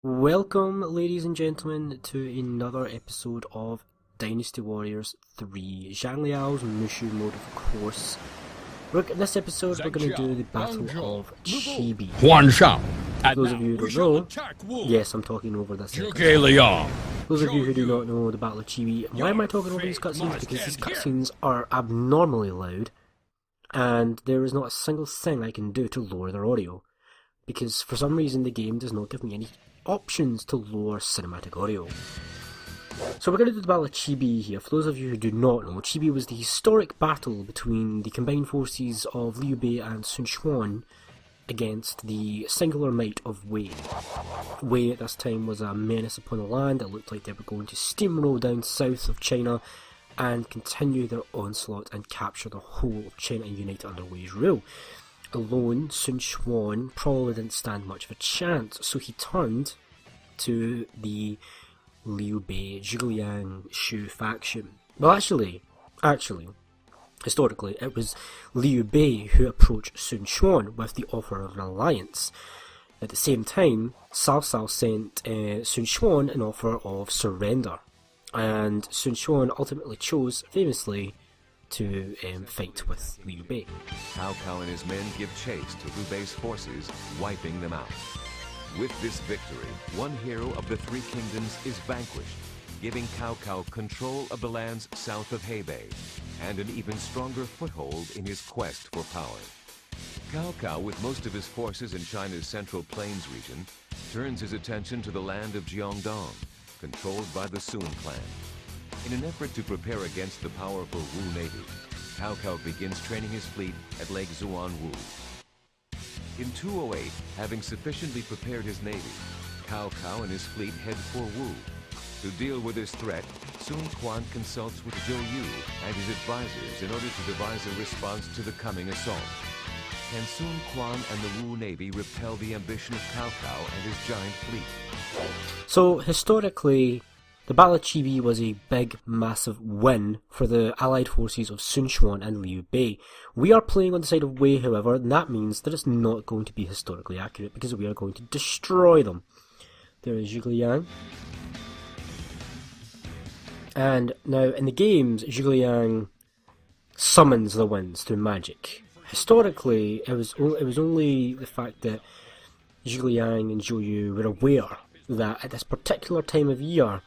Welcome, ladies and gentlemen, to another episode of Dynasty Warriors 3. Zhang Liao's Mushu mode, of course. In this episode, we're going to do the Battle of Chibi. For those of you who don't know, yes, I'm talking over this. Those of you who do not know the Battle of Chibi, why am I talking over these cutscenes? Because these cutscenes are abnormally loud, and there is not a single thing I can do to lower their audio. Because for some reason the game does not give me any options to lower cinematic audio. So we're going to do the Battle of Chibi here. For those of you who do not know, Chibi was the historic battle between the combined forces of Liu Bei and Sun Quan against the singular might of Wei. Wei at this time was a menace upon the land. It looked like they were going to steamroll down south of China and continue their onslaught and capture the whole of China and unite under Wei's rule. Alone, Sun Quan probably didn't stand much of a chance, so he turned to the Liu Bei Zhuge Shu faction. Well, actually, historically, it was Liu Bei who approached Sun Quan with the offer of an alliance. At the same time, Cao Cao sent Sun Quan an offer of surrender, and Sun Quan ultimately chose, famously, to fight with Liu Bei. Cao Cao and his men give chase to Liu Bei's forces, wiping them out. With this victory, one hero of the Three Kingdoms is vanquished, giving Cao Cao control of the lands south of Hebei, and an even stronger foothold in his quest for power. Cao Cao, with most of his forces in China's Central Plains region, turns his attention to the land of Jiangdong, controlled by the Sun clan. In an effort to prepare against the powerful Wu Navy, Cao Cao begins training his fleet at Lake Zuanwu. In 208, having sufficiently prepared his navy, Cao Cao and his fleet head for Wu. To deal with this threat, Sun Quan consults with Zhou Yu and his advisors in order to devise a response to the coming assault. Can Sun Quan and the Wu Navy repel the ambition of Cao Cao and his giant fleet? So, historically, the Battle of Chibi was a big, massive win for the allied forces of Sun Quan and Liu Bei. We are playing on the side of Wei, however, and that means that it's not going to be historically accurate because we are going to destroy them. There is Zhuge Liang. And now, in the games, Zhuge Liang summons the winds through magic. Historically, it was only the fact that Zhuge Liang and Zhou Yu were aware that at this particular time of year,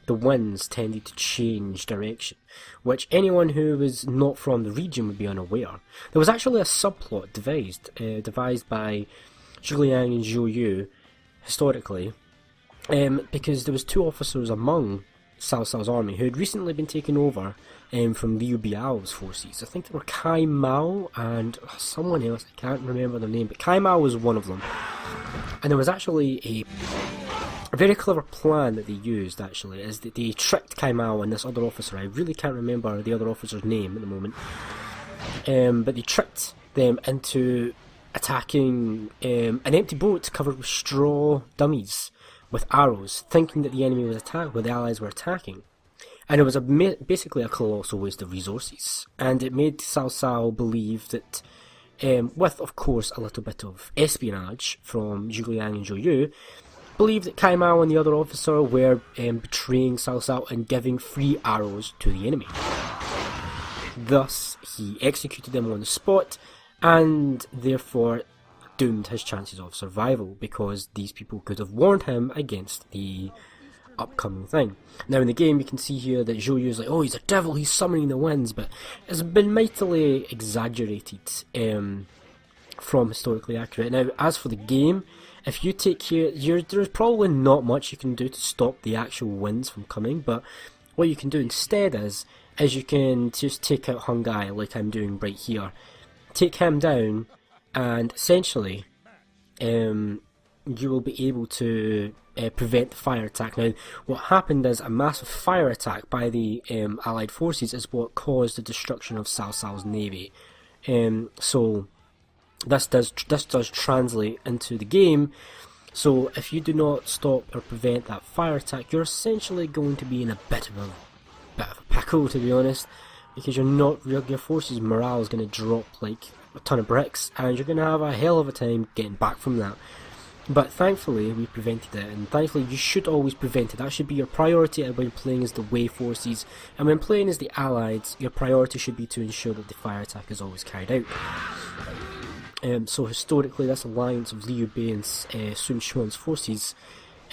the winds tended to change direction, which anyone who was not from the region would be unaware. There was actually a subplot devised by Zhuge Liang and Zhou Yu, historically, because there was two officers among Cao Cao's army who had recently been taken over from Liu Biao's forces. I think they were Kai Mao and someone else, I can't remember their name, but Kai Mao was one of them. And there was actually a very clever plan that they used, actually, is that they tricked Kai Mao and this other officer. I really can't remember the other officer's name at the moment. But they tricked them into attacking an empty boat covered with straw dummies with arrows, thinking that the enemy was the Allies were attacking. And it was basically a colossal waste of resources. And it made Cao Cao believe that, with, of course, a little bit of espionage from Zhuge Liang and Zhou Yu, believed that Kai Mao and the other officer were betraying Cao Cao and giving free arrows to the enemy. Thus, he executed them on the spot, and therefore doomed his chances of survival, because these people could have warned him against the upcoming thing. Now in the game you can see here that Zhou Yu is like, oh, he's a devil, he's summoning the winds, but it's been mightily exaggerated from historically accurate. Now as for the game, if you take here, there's probably not much you can do to stop the actual winds from coming, but what you can do instead is you can just take out Hungai like I'm doing right here. Take him down, and essentially you will be able to prevent the fire attack. Now what happened is a massive fire attack by the allied forces is what caused the destruction of Cao Cao's navy. So this does translate into the game. So if you do not stop or prevent that fire attack, you're essentially going to be in a bit of a pickle, to be honest, because your forces' morale is going to drop like a ton of bricks, and you're going to have a hell of a time getting back from that. But thankfully we prevented it, and thankfully you should always prevent it. That should be your priority when playing as the Wei forces, and when playing as the Allies, your priority should be to ensure that the fire attack is always carried out. So historically, this alliance of Liu Bei and Sun Quan's forces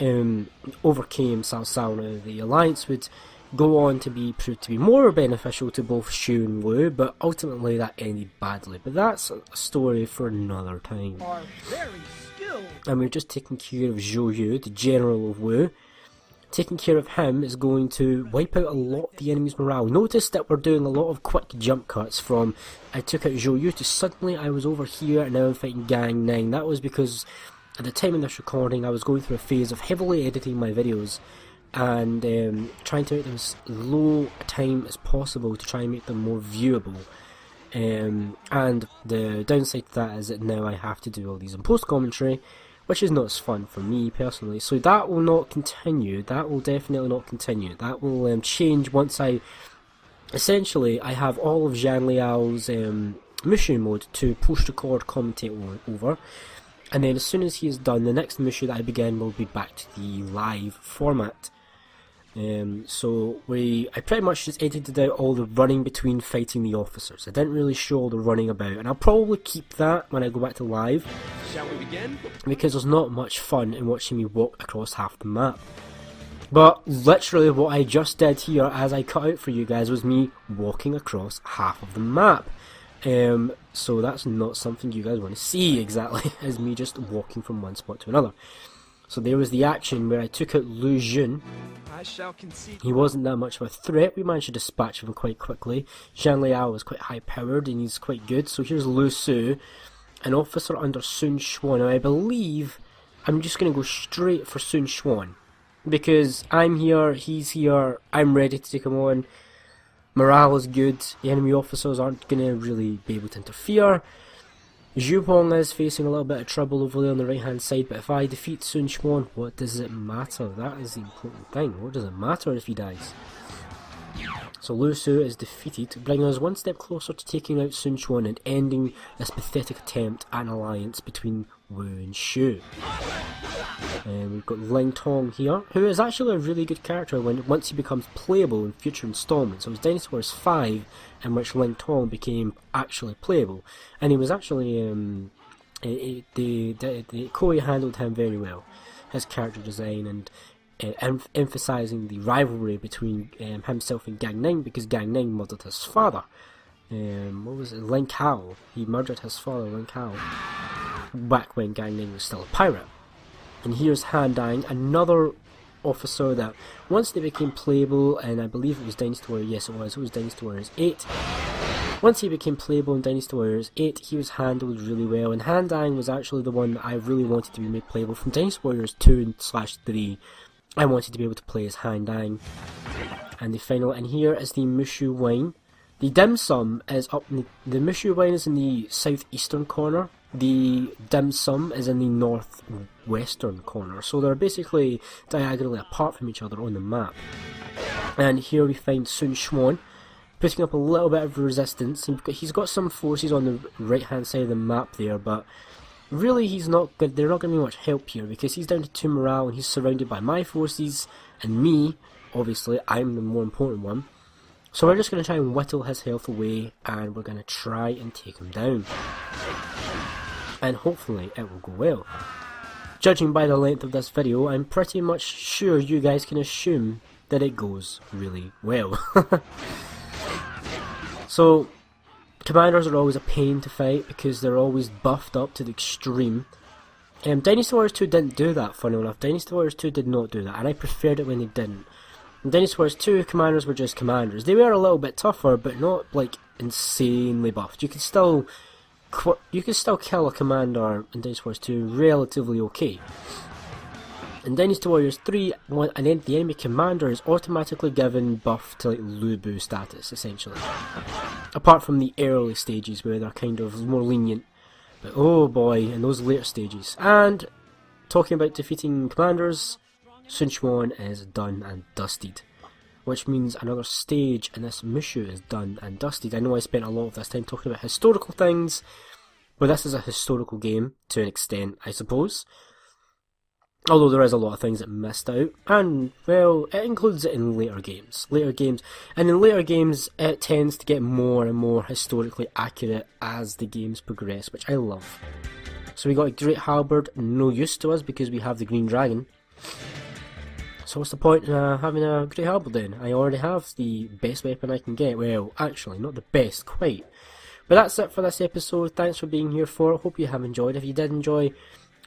overcame Cao Cao. Now the alliance would go on to be proved to be more beneficial to both Xu and Wu, but ultimately that ended badly. But that's a story for another time. And we're just taking care of Zhou Yu, the general of Wu. Taking care of him is going to wipe out a lot of the enemy's morale. Notice that we're doing a lot of quick jump cuts from I took out Zhou Yu to suddenly I was over here and now I'm fighting Gang Ning. That was because at the time of this recording I was going through a phase of heavily editing my videos and trying to make them as low a time as possible to try and make them more viewable. And the downside to that is that now I have to do all these in post commentary, which is not as fun for me personally. So that will not continue. That will definitely not continue. That will change once I have all of Zhang Liao's Mushu mode to post record commentate over, and then as soon as he is done, the next Mushu that I begin will be back to the live format. So I pretty much just edited out all the running between fighting the officers. I didn't really show all the running about, and I'll probably keep that when I go back to live. Shall we begin? Because there's not much fun in watching me walk across half the map. But literally what I just did here as I cut out for you guys was me walking across half of the map. So that's not something you guys want to see exactly, as me just walking from one spot to another. So there was the action where I took out Lu Jun. I shall concede. He wasn't that much of a threat. We managed to dispatch him quite quickly. Zhang Liao was quite high powered and he's quite good. So here's Lu Su, an officer under Sun Quan. Now I believe I'm just going to go straight for Sun Quan, because I'm here, he's here, I'm ready to take him on. Morale is good, the enemy officers aren't going to really be able to interfere. Zhu Pong is facing a little bit of trouble over there on the right hand side, but if I defeat Sun Quan, what does it matter? That is the important thing. What does it matter if he dies? So Lu Su is defeated, bringing us one step closer to taking out Sun Quan and ending this pathetic attempt at an alliance between Wu and Xu. We've got Ling Tong here, who is actually a really good character once he becomes playable in future installments. So it was Dynasty Warriors 5 in which Ling Tong became actually playable, and he was actually the Koei handled him very well. His character design and emphasising the rivalry between himself and Gang Ning, because Gang Ning murdered his father. What was it? Lin Kao. He murdered his father, Lin Kao, back when Gang Ning was still a pirate. And here's Han Dang, another officer that once they became playable, and I believe it was Dynasty Warriors, yes it was Dynasty Warriors 8. Once he became playable in Dynasty Warriors 8, he was handled really well, and Han Dang was actually the one that I really wanted to be made playable. From Dynasty Warriors 2/3, I wanted to be able to play as Han Dang. And the final, and here is the Mushu wine. The dim sum is up in the Mushu wine is in the southeastern corner. The dim sum is in the northwestern corner, so they're basically diagonally apart from each other on the map. And here we find Sun Quan putting up a little bit of resistance, and he's got some forces on the right hand side of the map there, but really he's not good. They're not going to be much help here because he's down to 2 morale and he's surrounded by my forces and me. Obviously I'm the more important one, so we're just going to try and whittle his health away, and we're going to try and take him down, and hopefully it will go well. Judging by the length of this video, I'm pretty much sure you guys can assume that it goes really well. So commanders are always a pain to fight because they're always buffed up to the extreme. Dynasty Warriors 2 didn't do that, funny enough. Dynasty Warriors 2 did not do that, and I preferred it when they didn't. In Dynasty Warriors 2, commanders were just commanders. They were a little bit tougher, but not like insanely buffed. You could still kill a commander in Dynasty Warriors 2 relatively okay. In Dynasty Warriors 3, the enemy commander is automatically given buff to like Lu Bu status, essentially. Apart from the early stages where they're kind of more lenient. But oh boy, in those later stages. And talking about defeating commanders, Sun Quan is done and dusted. Which means another stage in this Mushu is done and dusted. I know I spent a lot of this time talking about historical things, but this is a historical game to an extent, I suppose. Although there is a lot of things that missed out, and, well, it includes it in later games. And in later games, it tends to get more and more historically accurate as the games progress, which I love. So we got a Great Halberd, no use to us because we have the Green Dragon. So what's the point in having a Great Halberd then? I already have the best weapon I can get. Well, actually, not the best, quite. But that's it for this episode. Thanks for being here for it. Hope you have enjoyed. If you did enjoy,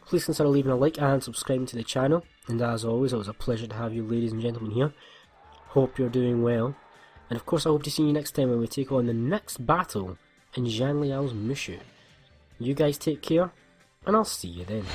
please consider leaving a like and subscribing to the channel. And as always, it was a pleasure to have you ladies and gentlemen here. Hope you're doing well. And of course I hope to see you next time when we take on the next battle in Zhang Liao's Mushu. You guys take care, and I'll see you then.